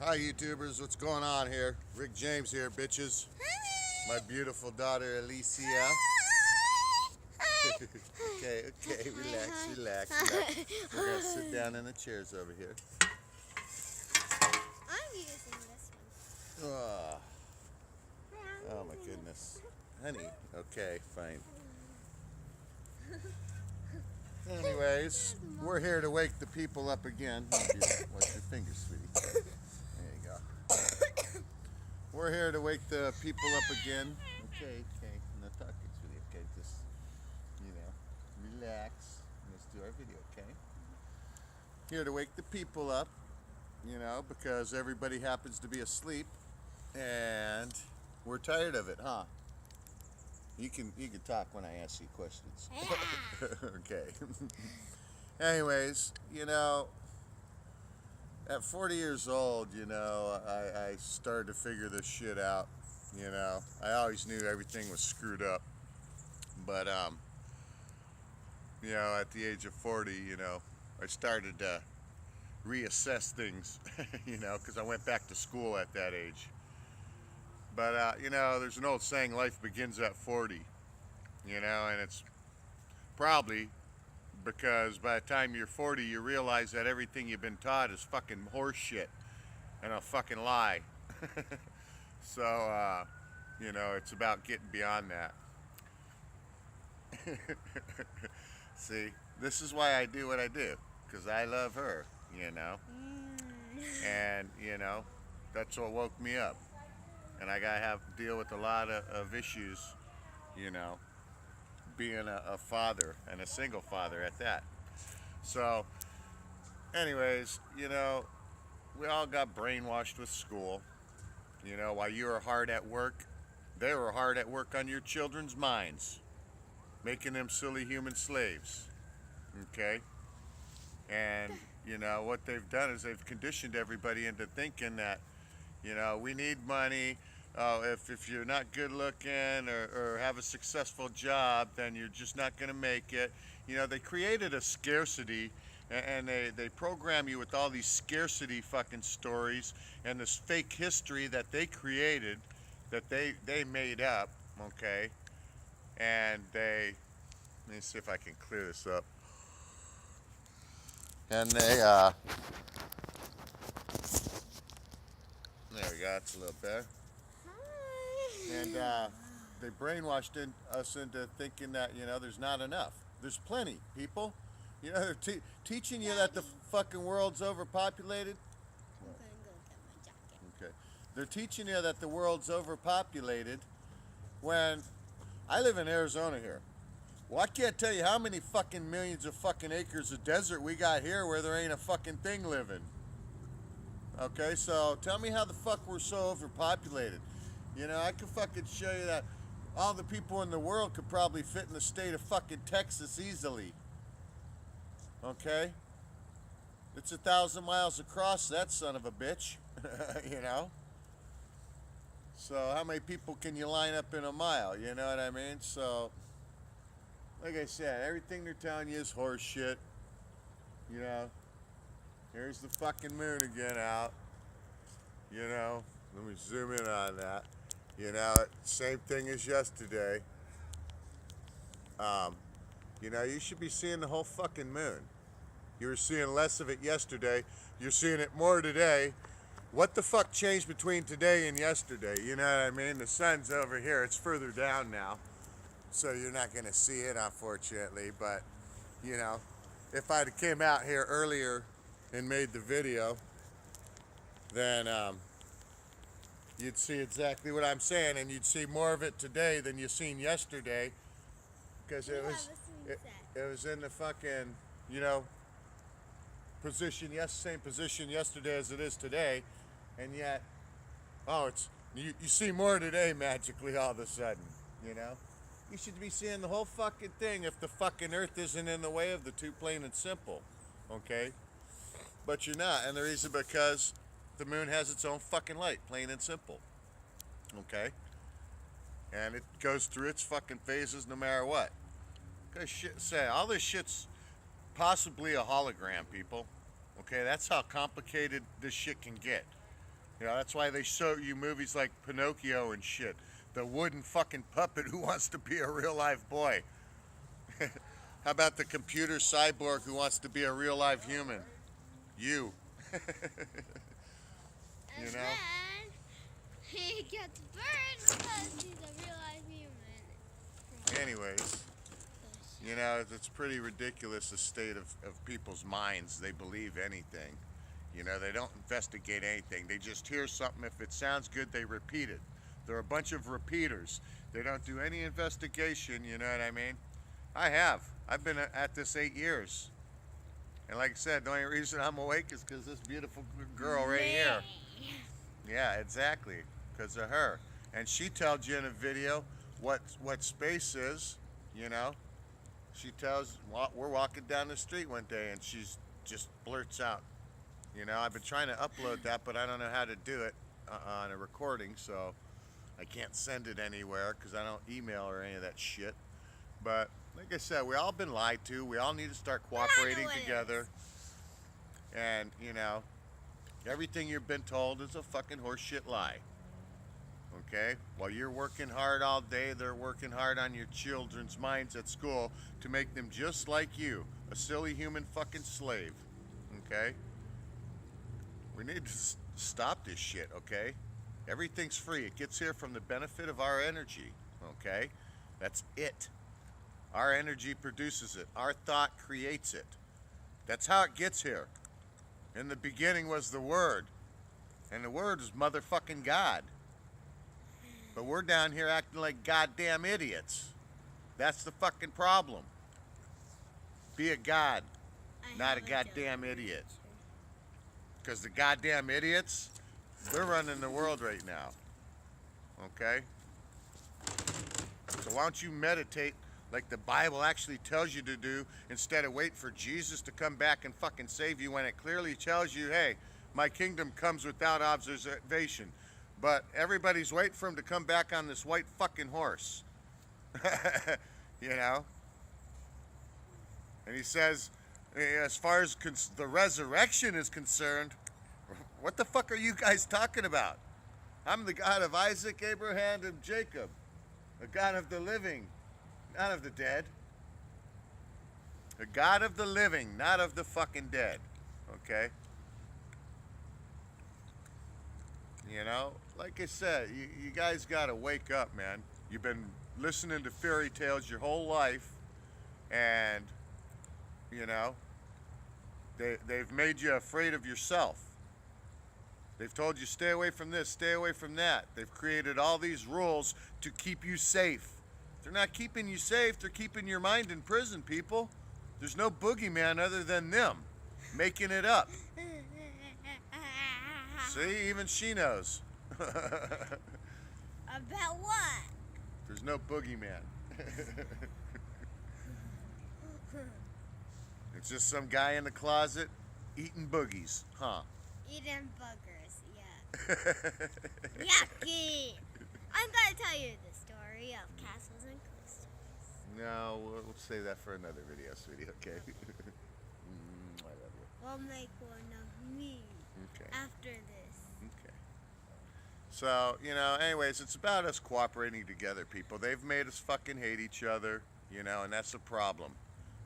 Hi YouTubers, what's going on here? Rick James here, bitches. My beautiful daughter Alicia. Okay, relax. We're gonna sit down in the chairs over here. I'm using this one. Oh my goodness. Honey, okay, fine. Anyways, we're here to wake the people up again. Watch your fingers, sweetie. There you go. We're here to wake the people up again. Okay. No talking, sweetie. Okay, just, relax. Let's do our video, okay? Here to wake the people up, because everybody happens to be asleep, and we're tired of it, huh? You can talk when I ask you questions. Okay. Anyways, at 40 years old, I started to figure this shit out. I always knew everything was screwed up. But, at the age of 40, I started to reassess things, because I went back to school at that age. But, there's an old saying, life begins at 40, and it's probably because by the time you're 40, you realize that everything you've been taught is fucking horse shit and a fucking lie. So, it's about getting beyond that. See, this is why I do what I do, because I love her, and, that's what woke me up. And I gotta have to deal with a lot of issues, being a father, and a single father at that. So, anyways, we all got brainwashed with school. While you were hard at work, they were hard at work on your children's minds, making them silly human slaves. Okay? And, what they've done is they've conditioned everybody into thinking that, we need money. If you're not good looking or have a successful job, then you're just not going to make it. They created a scarcity, and they program you with all these scarcity fucking stories and this fake history that they created, that they made up, okay? And let me see if I can clear this up. And there we go, it's a little better. And they brainwashed us into thinking that, there's not enough. There's plenty, people. They're teaching you that the fucking world's overpopulated. I'm gonna go get my jacket. Okay. They're teaching you that the world's overpopulated when I live in Arizona here. Well, I can't tell you how many fucking millions of fucking acres of desert we got here where there ain't a fucking thing living. Okay, so tell me how the fuck we're so overpopulated. I could fucking show you that all the people in the world could probably fit in the state of fucking Texas easily. Okay? It's 1,000 miles across, that son of a bitch. So how many people can you line up in a mile? You know what I mean? So, like I said, everything they're telling you is horse shit. Here's the fucking moon again out. Let me zoom in on that. Same thing as yesterday. You should be seeing the whole fucking moon. You were seeing less of it yesterday. You're seeing it more today. What the fuck changed between today and yesterday? You know what I mean? The sun's over here. It's further down now. So you're not going to see it, unfortunately. But, if I'd have came out here earlier and made the video, then you'd see exactly what I'm saying, and you'd see more of it today than you seen yesterday, because it was in the fucking same position yesterday as it is today, and yet you see more today magically all of a sudden. You should be seeing the whole fucking thing if the fucking earth isn't in the way of the two, plain and simple. Okay? But you're not, and the reason because the moon has its own fucking light, plain and simple. Okay? And it goes through its fucking phases no matter what. All this shit's possibly a hologram, people. Okay, that's how complicated this shit can get. Yeah, that's why they show you movies like Pinocchio and shit. The wooden fucking puppet who wants to be a real live boy. How about the computer cyborg who wants to be a real live human? You. And You know? then he gets burned because he's a real life human. Anyways, you know, it's pretty ridiculous the state of people's minds. They believe anything. You know, they don't investigate anything. They just hear something. If it sounds good, they repeat it. They're a bunch of repeaters. They don't do any investigation, you know what I mean? I have. I've been at this 8 years. And like I said, the only reason I'm awake is because this beautiful girl right here. Yeah, exactly. Because of her. And she tells you in a video what space is, you know. She tells, we're walking down the street one day and she's just blurts out. You know, I've been trying to upload that, but I don't know how to do it on a recording, so I can't send it anywhere because I don't email or any of that shit. But like I said, we all been lied to. We all need to start cooperating together. And, you know, everything you've been told is a fucking horseshit lie. Okay? While you're working hard all day, they're working hard on your children's minds at school to make them just like you, a silly human fucking slave. Okay? We need to stop this shit, okay? Everything's free. It gets here from the benefit of our energy, okay? That's it. Our energy produces it. Our thought creates it. That's how it gets here. In the beginning was the Word, and the Word is motherfucking God. But we're down here acting like goddamn idiots. That's the fucking problem. Be a god, not a goddamn idiot. Because the goddamn idiots, they're running the world right now. Okay? So why don't you meditate like the Bible actually tells you to do instead of wait for Jesus to come back and fucking save you when it clearly tells you, hey, my kingdom comes without observation. But everybody's waiting for him to come back on this white fucking horse. You know? And he says, as far as the resurrection is concerned, what the fuck are you guys talking about? I'm the God of Isaac, Abraham, and Jacob. The God of the living, not of the dead. The God of the living, not of the fucking dead. Okay? You know, like I said, you guys gotta wake up, man. You've been listening to fairy tales your whole life, and, you know, they've made you afraid of yourself. They've told you stay away from this, stay away from that. They've created all these rules to keep you safe. They're not keeping you safe, they're keeping your mind in prison, people. There's no boogeyman other than them, making it up. See, even she knows. About what? There's no boogeyman. It's just some guy in the closet eating boogies, huh? Eating boogers, yeah. Yucky! I'm gonna tell you the story of castles and coasters. No, we'll save that for another video, sweetie, okay? I love you. We'll make one of me Okay. after this. Okay. So, you know, anyways, it's about us cooperating together, people. They've made us fucking hate each other, you know, and that's the problem.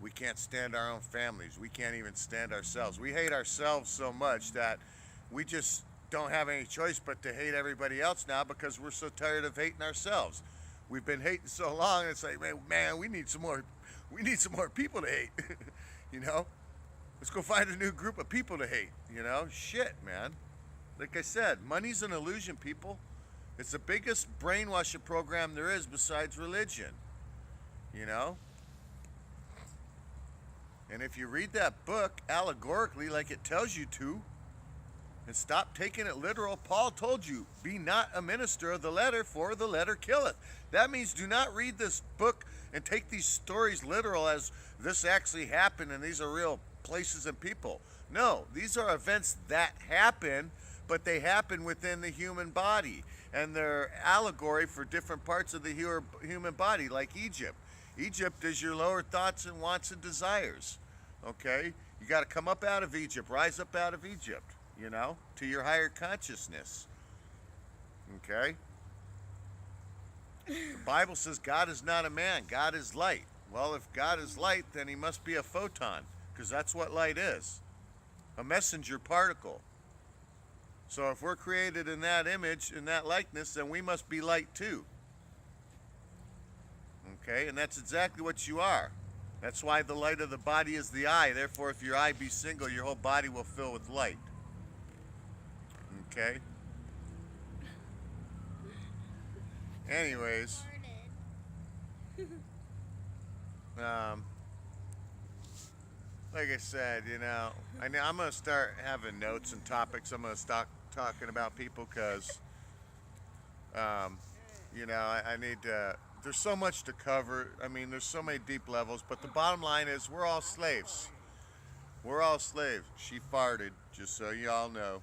We can't stand our own families. We can't even stand ourselves. We hate ourselves so much that we just don't have any choice but to hate everybody else now because we're so tired of hating ourselves. We've been hating so long, it's like, man, we need some more people to hate. You know? Let's go find a new group of people to hate, you know? Shit, man. Like I said, money's an illusion, people. It's the biggest brainwashing program there is besides religion. You know? And if you read that book allegorically like it tells you to, and stop taking it literal, Paul told you, be not a minister of the letter, for the letter killeth. That means do not read this book and take these stories literal as this actually happened and these are real places and people. No, these are events that happen, but they happen within the human body. And they're allegory for different parts of the human body, like Egypt. Egypt is your lower thoughts and wants and desires. Okay? You got to come up out of Egypt, rise up out of Egypt. you know, to your higher consciousness. Okay? The Bible says God is not a man, God is light. Well, if God is light, then he must be a photon, because that's what light is, a messenger particle. So if we're created in that image, in that likeness, then we must be light too. Okay, and that's exactly what you are. That's why the light of the body is the eye. Therefore, if your eye be single, your whole body will fill with light. Okay? Anyways, like I said, you know, I'm going to start having notes and topics. I'm going to start talking about people because, you know, I need to, there's so much to cover. I mean, there's so many deep levels, but the bottom line is we're all slaves. We're all slaves. She farted, just so y'all know.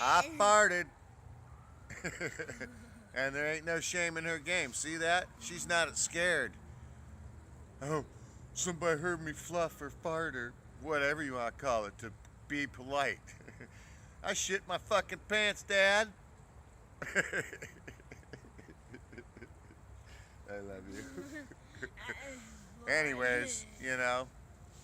I farted. And there ain't no shame in her game. See that? She's not scared. Oh, somebody heard me fluff or fart or whatever you want to call it to be polite. I shit my fucking pants, Dad. I love you. Anyways, you know,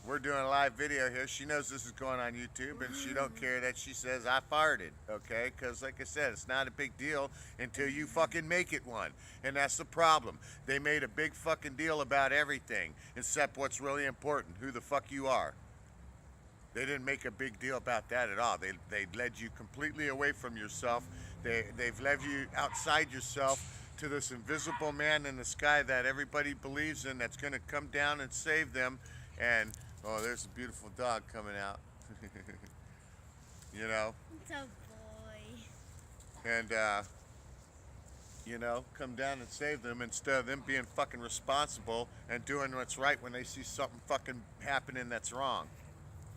we're doing a live video here. She knows this is going on YouTube, and she don't care that she says I farted, okay? Because like I said, it's not a big deal until you fucking make it one. And that's the problem. They made a big fucking deal about everything except what's really important, who the fuck you are. They didn't make a big deal about that at all. They led you completely away from yourself. They've led you outside yourself to this invisible man in the sky that everybody believes in, that's going to come down and save them. And oh, there's a beautiful dog coming out. You know? It's a boy. And, you know, come down and save them instead of them being fucking responsible and doing what's right when they see something fucking happening that's wrong.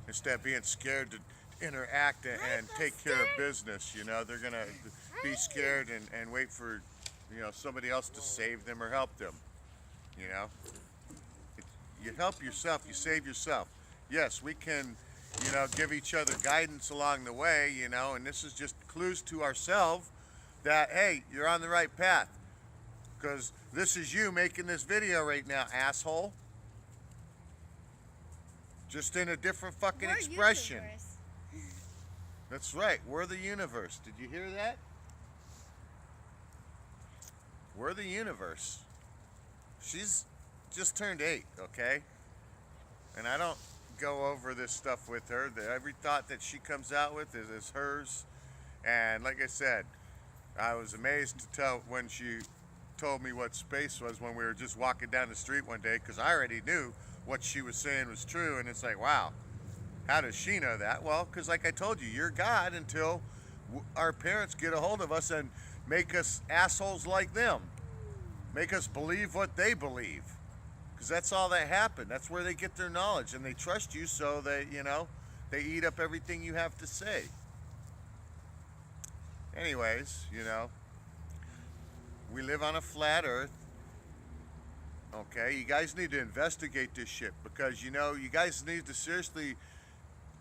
Instead of being scared to interact and take care of business, you know, they're going to be scared and wait for, you know, somebody else to save them or help them, you know? You help yourself, you save yourself. Yes, we can, you know, give each other guidance along the way, you know, and this is just clues to ourselves that, hey, you're on the right path. Because this is you making this video right now, asshole. Just in a different fucking expression. YouTubers. That's right, we're the universe. Did you hear that? We're the universe. She's just turned 8, okay? And I don't go over this stuff with her. Every thought that she comes out with is hers. And like I said, I was amazed to tell when she told me what space was when we were just walking down the street one day, because I already knew what she was saying was true. And it's like, wow, how does she know that? Well, because like I told you, you're God until our parents get a hold of us and make us assholes like them. Make us believe what they believe. Because that's all that happened. That's where they get their knowledge. And they trust you, so they, you know, they eat up everything you have to say. Anyways, you know, we live on a flat earth. Okay, you guys need to investigate this shit, because, you know, you guys need to seriously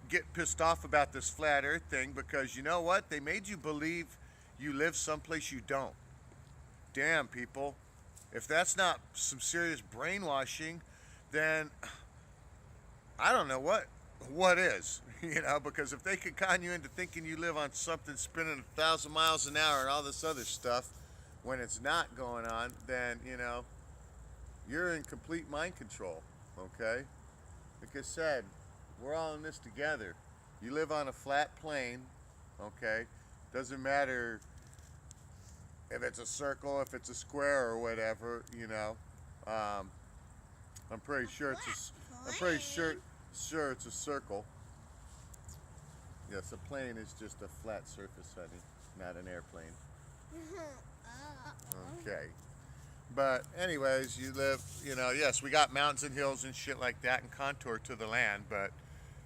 get pissed off about this flat earth thing, because you know what? They made you believe you live someplace you don't. Damn, people. If that's not some serious brainwashing, then I don't know what is, you know, because if they could con you into thinking you live on something spinning 1,000 miles an hour and all this other stuff when it's not going on, then, you know, you're in complete mind control, okay? Like I said, we're all in this together. You live on a flat plane, okay? Doesn't matter if it's a circle, if it's a square or whatever, you know. I'm pretty sure sure it's a circle. Yes, a plane is just a flat surface, honey, not an airplane. Okay. But anyways, you live, you know, yes, we got mountains and hills and shit like that and contour to the land, but,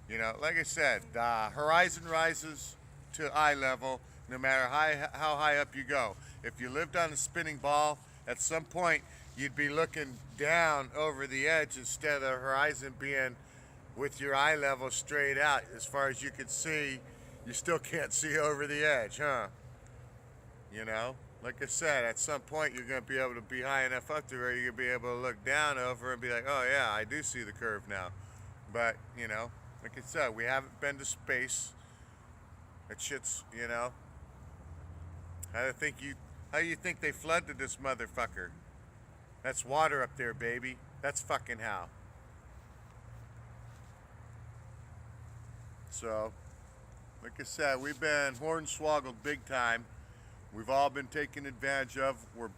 you know, like I said, the horizon rises to eye level no matter how high up you go. If you lived on a spinning ball, at some point you'd be looking down over the edge instead of the horizon being with your eye level straight out as far as you can see, you still can't see over the edge, huh? You know, like I said, at some point you're going to be able to be high enough up to where you're going to be able to look down over and be like, oh yeah, I do see the curve now. But, you know, like I said, we haven't been to space. That shit's, you know, how do you think they flooded this motherfucker? That's water up there, baby. That's fucking how. So, like I said, we've been hornswoggled big time. We've all been taken advantage of. We're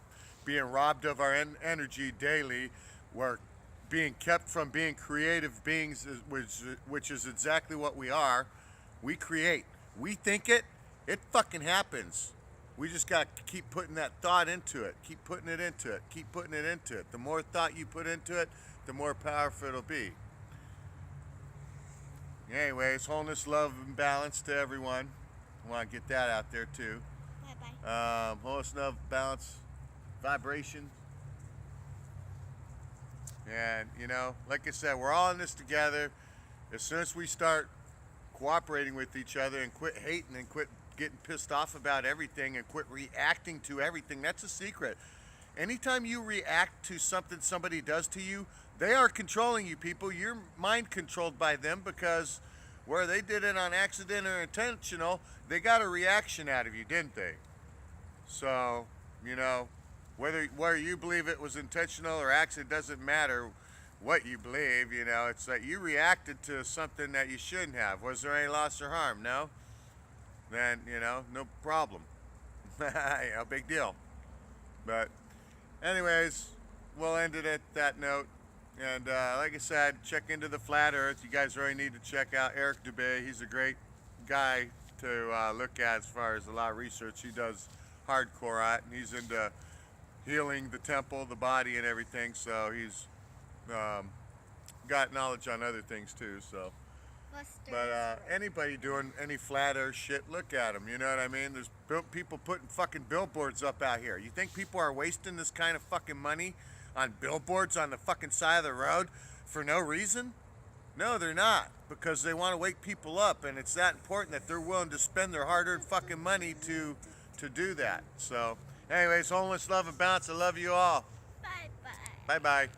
being robbed of our energy daily. We're being kept from being creative beings, which is exactly what we are. We create. We think it fucking happens. We just got to keep putting that thought into it. Keep putting it into it. Keep putting it into it. The more thought you put into it, the more powerful it'll be. Anyways, wholeness, love, and balance to everyone. I want to get that out there too. Bye-bye. Wholeness, love, balance, vibration. And, you know, like I said, we're all in this together. As soon as we start cooperating with each other and quit hating and quit getting pissed off about everything and quit reacting to everything, that's a secret. Anytime you react to something somebody does to you, they are controlling you, people. You're mind controlled by them, because where they did it on accident or intentional, they got a reaction out of you, didn't they? So, you know, whether you believe it was intentional or accident, doesn't matter what you believe. You know, it's that you reacted to something that you shouldn't have. Was there any loss or harm? No? Then, you know, no problem. No big deal. But anyways, we'll end it at that note. And like I said, check into the Flat Earth. You guys really need to check out Eric Dubay. He's a great guy to look at as far as a lot of research he does hardcore at, and he's into healing the temple, the body, and everything. So he's got knowledge on other things too. So, but anybody doing any flat earth shit, look at them. You know what I mean? There's people putting fucking billboards up out here. You think people are wasting this kind of fucking money on billboards on the fucking side of the road for no reason? No, they're not, because they want to wake people up, and it's that important that they're willing to spend their hard-earned fucking money to do that. So anyways, wholeness, love, and balance. I love you all. Bye-bye. Bye-bye.